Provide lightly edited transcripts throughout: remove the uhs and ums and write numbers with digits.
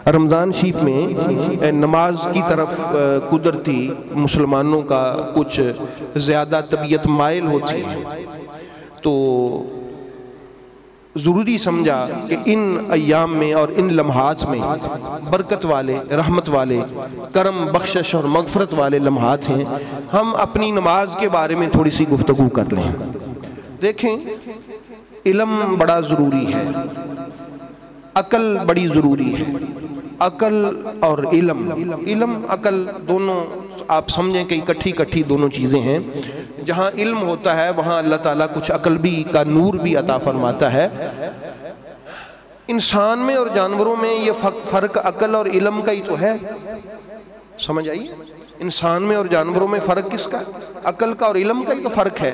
رمضان شریف میں نماز کی طرف قدرتی مسلمانوں کا کچھ زیادہ طبیعت مائل ہوتی ہے، تو ضروری سمجھا کہ ان ایام میں اور ان لمحات میں برکت والے، رحمت والے، کرم، بخشش اور مغفرت والے لمحات ہیں، ہم اپنی نماز کے بارے میں تھوڑی سی گفتگو کر لیں۔ دیکھیں، علم بڑا ضروری ہے، عقل بڑی ضروری ہے۔ عقل اور علم عقل دونوں آپ سمجھیں کہ اکٹھی دونوں چیزیں ہیں۔ جہاں علم ہوتا ہے وہاں اللہ تعالیٰ کچھ عقل بھی کا نور بھی عطا فرماتا ہے۔ انسان میں اور جانوروں میں یہ فرق عقل اور علم کا ہی تو ہے، سمجھ آئیے؟ انسان میں اور جانوروں میں فرق کس کا؟ عقل کا اور علم کا ہی تو فرق ہے۔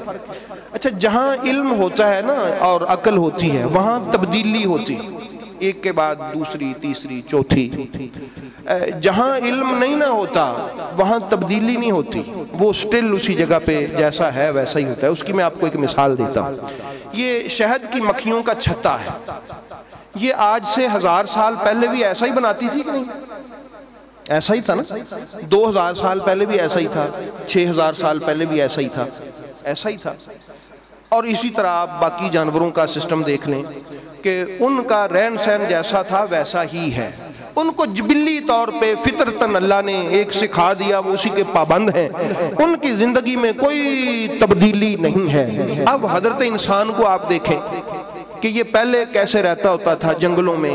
اچھا، جہاں علم ہوتا ہے نا اور عقل ہوتی ہے وہاں تبدیلی ہوتی، ایک کے بعد دوسری، تیسری، چوتھی۔ جہاں علم نہیں نہ ہوتا وہاں تبدیلی نہیں ہوتی، وہ سٹل اسی جگہ پہ جیسا ہے ویسا ہی ہوتا ہے۔ اس کی میں آپ کو ایک مثال دیتا ہوں۔ یہ شہد کی مکھیوں کا چھتا ہے، یہ آج سے 1000 سال پہلے بھی ایسا ہی بناتی تھی کہ نہیں؟ ایسا ہی تھا نا؟ 2000 سال پہلے بھی ایسا ہی تھا، 6000 سال پہلے بھی ایسا ہی تھا، ایسا ہی تھا۔ اور اسی طرح آپ باقی جانوروں کا سسٹم دیکھ لیں کہ ان کا رہن سہن جیسا تھا ویسا ہی ہے۔ ان کو جبلی طور پہ فطرتاً اللہ نے ایک سکھا دیا، وہ اسی کے پابند ہیں، ان کی زندگی میں کوئی تبدیلی نہیں ہے۔ اب حضرت انسان کو آپ دیکھیں کہ یہ پہلے کیسے رہتا ہوتا تھا، جنگلوں میں،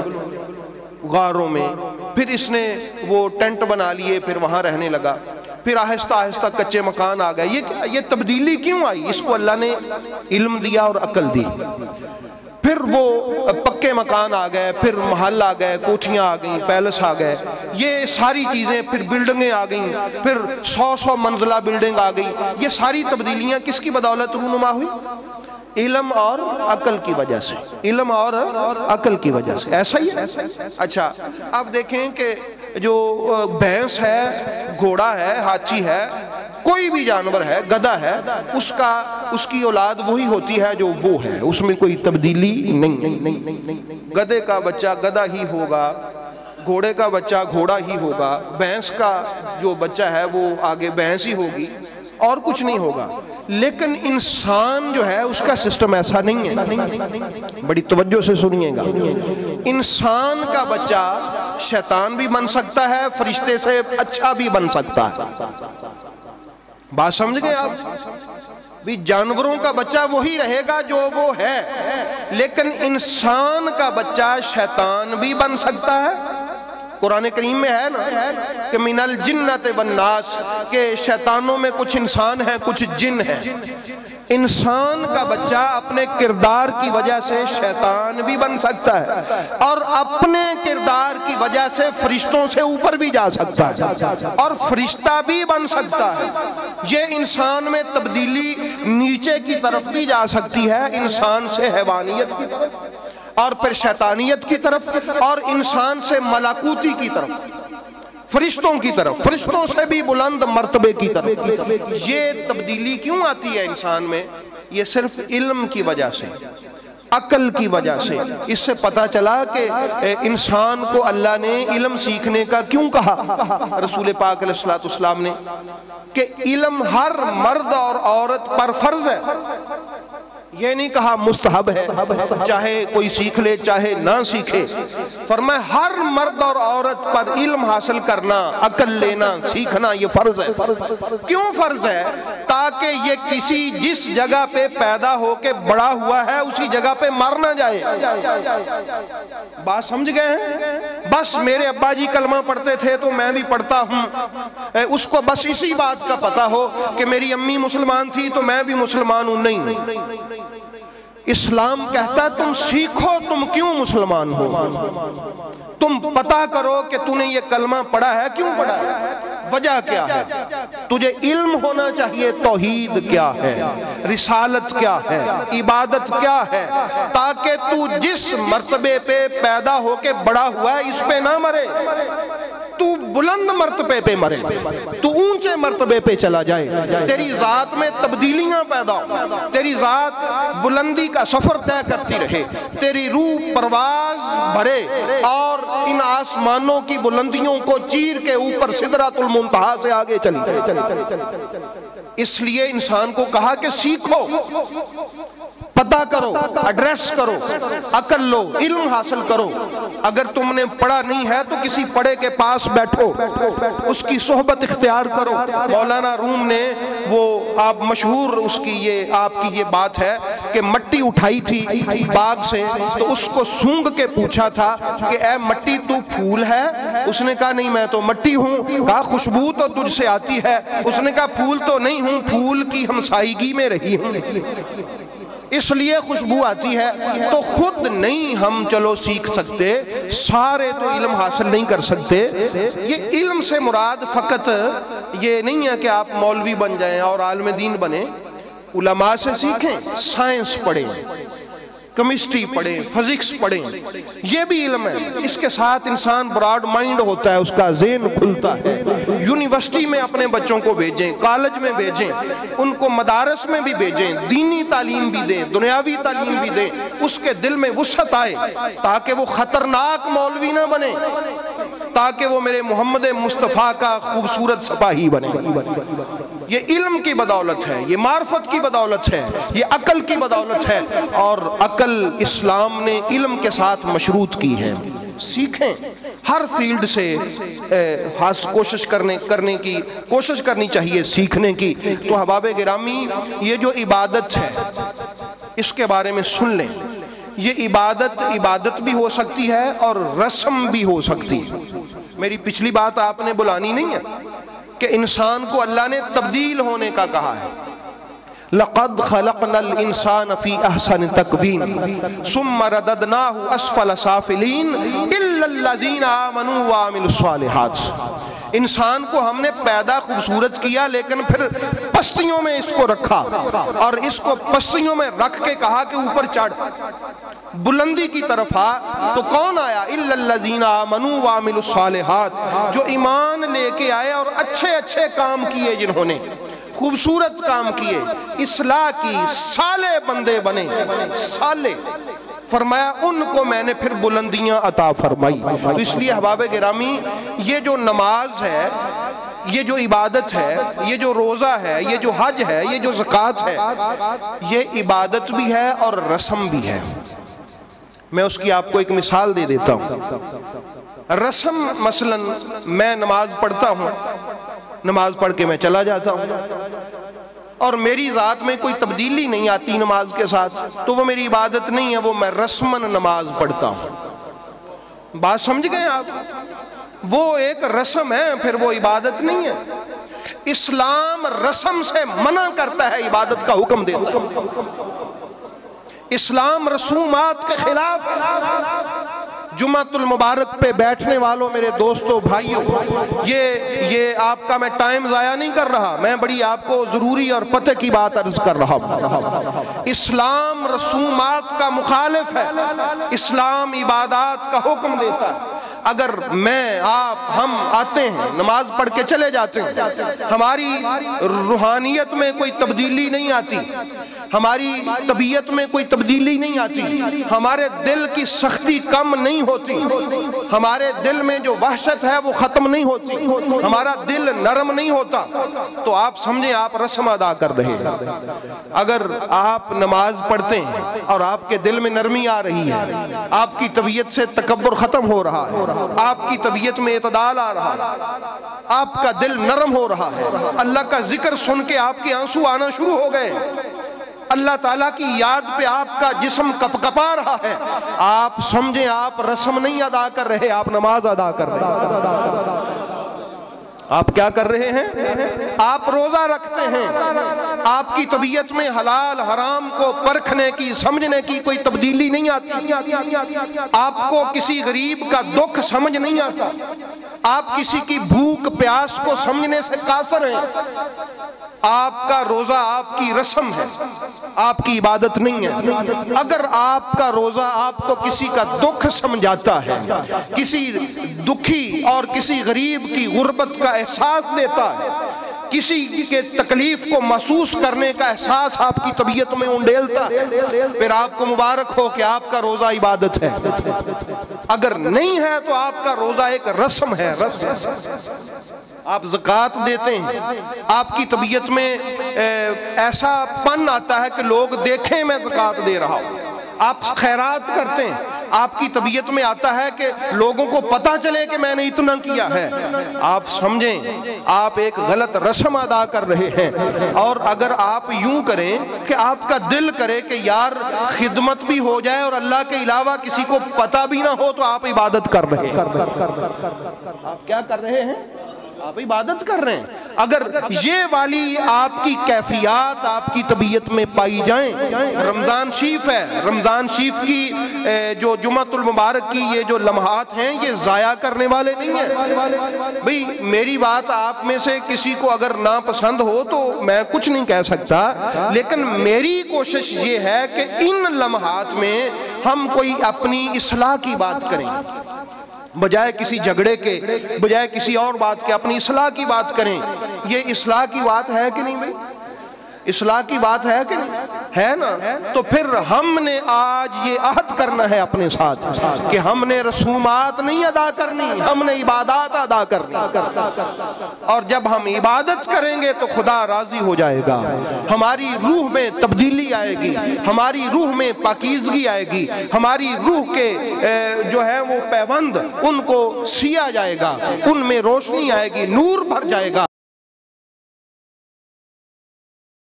غاروں میں، پھر اس نے وہ ٹینٹ بنا لیے، پھر وہاں رہنے لگا، پھر آہستہ آہستہ کچے مکان آ گئے۔ یہ تبدیلی کیوں آئی؟ اس کو اللہ نے علم دیا اور عقل دی۔ پھر وہ پکے مکان آ گئے، پھر محل آ گئے، کوٹھیاں آ گئیں، پیلس آ گئے، یہ ساری چیزیں، پھر بلڈنگیں آ گئیں، پھر 100 منزلہ بلڈنگ آ گئی۔ یہ ساری تبدیلیاں کس کی بدولت رونما ہوئی؟ علم اور عقل کی وجہ سے، علم اور عقل کی وجہ سے۔ ایسا ہی ہے۔ اچھا، آپ دیکھیں کہ جو بھینس ہے، گھوڑا ہے، ہاتھی ہے، کوئی بھی جانور ہے، گدھا ہے، اس کی اولاد وہی ہوتی ہے جو وہ ہے، اس میں کوئی تبدیلی نہیں۔ گدھے کا بچہ گدھا ہی ہوگا، گھوڑے کا بچہ گھوڑا ہی ہوگا، بھینس کا جو بچہ ہے وہ آگے بھینس ہی ہوگی، اور کچھ نہیں ہوگا۔ لیکن انسان جو ہے اس کا سسٹم ایسا نہیں ہے۔ بڑی توجہ سے سنیے گا، انسان کا بچہ شیطان بھی بن سکتا ہے، فرشتے سے اچھا بھی بن سکتا ہے۔ بات سمجھ گئے آپ؟ بھی جانوروں کا بچہ وہی رہے گا جو وہ ہے، لیکن انسان کا بچہ شیطان بھی بن سکتا ہے۔ قرآن کریم میں ہے نا کہ من الجنۃ والناس، کہ شیطانوں میں کچھ انسان ہیں کچھ جن ہیں۔ انسان کا بچہ اپنے کردار کی وجہ سے شیطان بھی بن سکتا ہے، اور اپنے کردار کی وجہ سے فرشتوں سے اوپر بھی جا سکتا ہے، اور فرشتہ بھی بن سکتا ہے۔ یہ انسان میں تبدیلی نیچے کی طرف بھی جا سکتی ہے، انسان سے حیوانیت کی طرف، اور پھر شیطانیت کی طرف، اور انسان سے ملکوتی کی طرف، فرشتوں کی طرف، فرشتوں سے بھی بلند مرتبے کی طرف۔ یہ تبدیلی کیوں آتی ہے انسان میں؟ یہ صرف علم کی وجہ سے، عقل کی وجہ سے۔ اس سے پتہ چلا کہ انسان کو اللہ نے علم سیکھنے کا کیوں کہا رسول پاک علیہ الصلوۃ والسلام نے، کہ علم ہر مرد اور عورت پر فرض ہے۔ یہ نہیں کہا مستحب ہے، چاہے کوئی سیکھ لے چاہے نہ سیکھے۔ فرمایا ہر مرد اور عورت پر علم حاصل کرنا، عقل لینا، سیکھنا یہ فرض ہے۔ کیوں فرض ہے؟ تاکہ یہ کسی جس جگہ پہ پیدا ہو کے بڑا ہوا ہے اسی جگہ پہ مر نہ جائے۔ بات سمجھ گئے ہیں؟ بس میرے ابا جی کلمہ پڑھتے تھے تو میں بھی پڑھتا ہوں، اس کو بس اسی بات کا پتہ ہو کہ میری امی مسلمان تھی تو میں بھی مسلمان ہوں۔ نہیں، اسلام کہتا ہے تم سیکھو تم کیوں مسلمان ہو، تم پتہ کرو کہ تو نے یہ کلمہ پڑھا ہے، کیوں پڑھا ہے، وجہ کیا ہے۔ تجھے علم ہونا چاہیے توحید کیا ہے، رسالت کیا ہے، عبادت کیا ہے، تاکہ تو جس مرتبے پہ پیدا ہو کے بڑا ہوا ہے اس پہ نہ مرے۔ تو بلند مرتبے پہ مرے، تو اونچے مرتبے پہ چلا جائے، تیری ذات میں تبدیلیاں پیدا ہوں، تیری ذات بلندی کا سفر طے کرتی رہے، تیری روح پرواز بھرے اور ان آسمانوں کی بلندیوں کو چیر کے اوپر سدرۃ المنتہا سے آگے چلی جائے۔ اس لیے انسان کو کہا کہ سیکھو، پتہ کرو، ایڈریس کرو، عقل لو، علم حاصل کرو۔ اگر تم نے پڑھا نہیں ہے تو کسی پڑھے کے پاس بیٹھو، اس کی صحبت اختیار کرو۔ مولانا روم نے وہ آپ مشہور اس کی یہ آپ کی یہ بات ہے کہ مٹی اٹھائی تھی باغ سے، تو اس کو سونگ کے پوچھا تھا کہ اے مٹی تو پھول ہے؟ اس نے کہا نہیں میں تو مٹی ہوں۔ کہا خوشبو تو تجھ سے آتی ہے؟ اس نے کہا پھول تو نہیں ہوں، پھول کی ہمسائیگی میں رہی ہوں، اس لیے خوشبو آتی ہے۔ تو خود نہیں ہم چلو سیکھ سکتے، سارے تو علم حاصل نہیں کر سکتے۔ یہ علم سے مراد فقط یہ نہیں ہے کہ آپ مولوی بن جائیں اور عالم دین بنیں، علماء سے سیکھیں، سائنس پڑھیں، کیمسٹری پڑھیں، فزکس پڑھیں، یہ بھی علم ہے۔ اس کے ساتھ انسان براڈ مائنڈ ہوتا ہے، اس کا ذہن کھلتا ہے۔ یونیورسٹی میں اپنے بچوں کو بھیجیں، کالج میں بھیجیں، ان کو مدارس میں بھی بھیجیں، دینی تعلیم بھی دیں، دنیاوی تعلیم بھی دیں، اس کے دل میں وسعت آئے تاکہ وہ خطرناک مولوی نہ بنے، تاکہ وہ میرے محمد مصطفیٰ کا خوبصورت سپاہی بنے۔ یہ علم کی بدولت ہے، یہ معرفت کی بدولت ہے، یہ عقل کی بدولت ہے، اور عقل اسلام نے علم کے ساتھ مشروط کی ہے۔ سیکھیں، ہر فیلڈ سے کوشش کرنی چاہیے سیکھنے کی۔ تو احباب گرامی، یہ جو عبادت ہے اس کے بارے میں سن لیں۔ یہ عبادت بھی ہو سکتی ہے اور رسم بھی ہو سکتی ہے۔ میری پچھلی بات آپ نے بلانی نہیں ہے کہ انسان کو اللہ نے تبدیل ہونے کا کہا ہے۔ لَقَدْ خَلَقْنَا الْإِنسَانَ فِي أَحْسَنِ تَقْوِيمٍ ثُمَّ رَدَدْنَاهُ أَسْفَلَ سَافِلِينَ إِلَّا الَّذِينَ آمَنُوا وَعَمِلُوا الصَّالِحَاتِ۔ انسان کو ہم نے پیدا خوبصورت کیا، لیکن پھر پستیوں میں اس کو رکھا، اور اس کو پستیوں میں رکھ کے کہا کہ اوپر چڑھ، بلندی کی طرف آ۔ تو کون آیا؟ إِلَّا الَّذِينَ آمَنُوا وَعَمِلُوا الصَّالِحَاتِ، جو ایمان لے کے آئے اور اچھے اچھے کام کیے، جنہوں نے خوبصورت کام کیے، اصلاح کی، صالح بندے بنے، صالح فرمایا ان کو میں نے پھر بلندیاں عطا فرمائی۔ تو اس لیے احباب گرامی، یہ جو نماز ہے، یہ جو عبادت ہے، یہ جو روزہ ہے، یہ جو حج ہے، یہ جو زکوٰۃ ہے، یہ عبادت بھی ہے اور رسم بھی ہے۔ میں اس کی آپ کو ایک مثال دے دیتا ہوں۔ رسم مثلا میں نماز پڑھتا ہوں، نماز پڑھ کے میں چلا جاتا ہوں، اور میری ذات میں کوئی تبدیلی نہیں آتی نماز کے ساتھ، تو وہ میری عبادت نہیں ہے، وہ میں رسماً نماز پڑھتا ہوں۔ بات سمجھ گئے آپ؟ وہ ایک رسم ہے، پھر وہ عبادت نہیں ہے۔ اسلام رسم سے منع کرتا ہے، عبادت کا حکم دیتا ہے۔ اسلام رسومات کے خلاف ہے۔ جمعۃ المبارک پہ بیٹھنے والوں، میرے دوستوں بھائیوں، یہ آپ کا میں ٹائم ضائع نہیں کر رہا، میں بڑی آپ کو ضروری اور پتہ کی بات عرض کر رہا ہوں۔ اسلام رسومات کا مخالف ہے، اسلام عبادات کا حکم دیتا ہے۔ اگر میں آپ ہم آتے ہیں، نماز پڑھ کے چلے جاتے ہیں، ہماری روحانیت میں کوئی تبدیلی نہیں آتی، ہماری طبیعت میں کوئی تبدیلی نہیں آتی، ہمارے دل کی سختی کم نہیں ہوتی، ہمارے دل میں جو وحشت ہے وہ ختم نہیں ہوتی، ہمارا دل نرم نہیں ہوتا، تو آپ سمجھیں آپ رسم ادا کر رہے ہیں۔ اگر آپ نماز پڑھتے ہیں اور آپ کے دل میں نرمی آ رہی ہے، آپ کی طبیعت سے تکبر ختم ہو رہا ہے، آپ کی طبیعت میں اعتدال آ رہا ہے، آپ کا دل نرم ہو رہا ہے، اللہ کا ذکر سن کے آپ کے آنسو آنا شروع ہو گئے، اللہ تعالیٰ کی یاد پہ آپ کا جسم کپ کپا رہا ہے، آپ سمجھیں آپ رسم نہیں ادا کر رہے، آپ نماز ادا کر رہے ہیں۔ آپ کیا کر رہے ہیں؟ آپ روزہ رکھتے ہیں، آپ کی طبیعت میں حلال حرام کو پرکھنے کی، سمجھنے کی کوئی تبدیلی نہیں آتی، آپ کو کسی غریب کا دکھ سمجھ نہیں آتا، آپ کسی کی بھوک پیاس کو سمجھنے سے قاصر ہیں، آپ کا روزہ آپ کی رسم ہے، آپ کی عبادت نہیں ہے۔ اگر آپ کا روزہ آپ کو کسی کا دکھ سمجھاتا ہے، کسی دکھی اور کسی غریب کی غربت کا احساس دیتا ہے، کسی کے تکلیف کو محسوس کرنے کا احساس آپ کی طبیعت میں انڈیلتا ہے، پھر آپ کو مبارک ہو کہ آپ کا روزہ عبادت ہے۔ اگر نہیں ہے تو آپ کا روزہ ایک رسم ہے، رسم۔ آپ زکوٰۃ دیتے ہیں، آپ کی طبیعت میں ایسا پن آتا ہے کہ لوگ دیکھیں میں زکوٰۃ دے رہا ہوں۔ آپ خیرات کرتے ہیں، آپ کی طبیعت میں آتا ہے کہ لوگوں کو پتہ چلے کہ میں نے اتنا کیا ہے۔ آپ سمجھیں آپ ایک غلط رسم ادا کر رہے ہیں۔ اور اگر آپ یوں کریں کہ آپ کا دل کرے کہ یار خدمت بھی ہو جائے اور اللہ کے علاوہ کسی کو پتہ بھی نہ ہو، تو آپ عبادت کر رہے ہیں۔ آپ کیا کر رہے ہیں؟ آپ عبادت کر رہے ہیں۔ اگر یہ والی آپ کی کیفیات آپ کی طبیعت میں پائی جائیں، رمضان شریف ہے، رمضان شریف کی جو جمعۃ المبارک کی یہ جو لمحات ہیں یہ ضائع کرنے والے نہیں ہیں۔ بھئی میری بات آپ میں سے کسی کو اگر ناپسند ہو تو میں کچھ نہیں کہہ سکتا، لیکن میری کوشش یہ ہے کہ ان لمحات میں ہم کوئی اپنی اصلاح کی بات کریں، بجائے کسی جھگڑے کے، بجائے کسی اور بات کے اپنی اصلاح کی بات کریں۔ یہ اصلاح کی بات ہے کہ نہیں بھائی؟ اصلاح کی بات ہے کہ نہیں؟ ہے نا؟ تو پھر ہم نے آج یہ عہد کرنا ہے اپنے ساتھ کہ ہم نے رسومات نہیں ادا کرنی، ہم نے عبادات ادا کرنی۔ اور جب ہم عبادت کریں گے تو خدا راضی ہو جائے گا، ہماری روح میں تبدیلی آئے گی، ہماری روح میں پاکیزگی آئے گی، ہماری روح کے جو ہے وہ پیوند ان کو سیا جائے گا، ان میں روشنی آئے گی، نور بھر جائے گا۔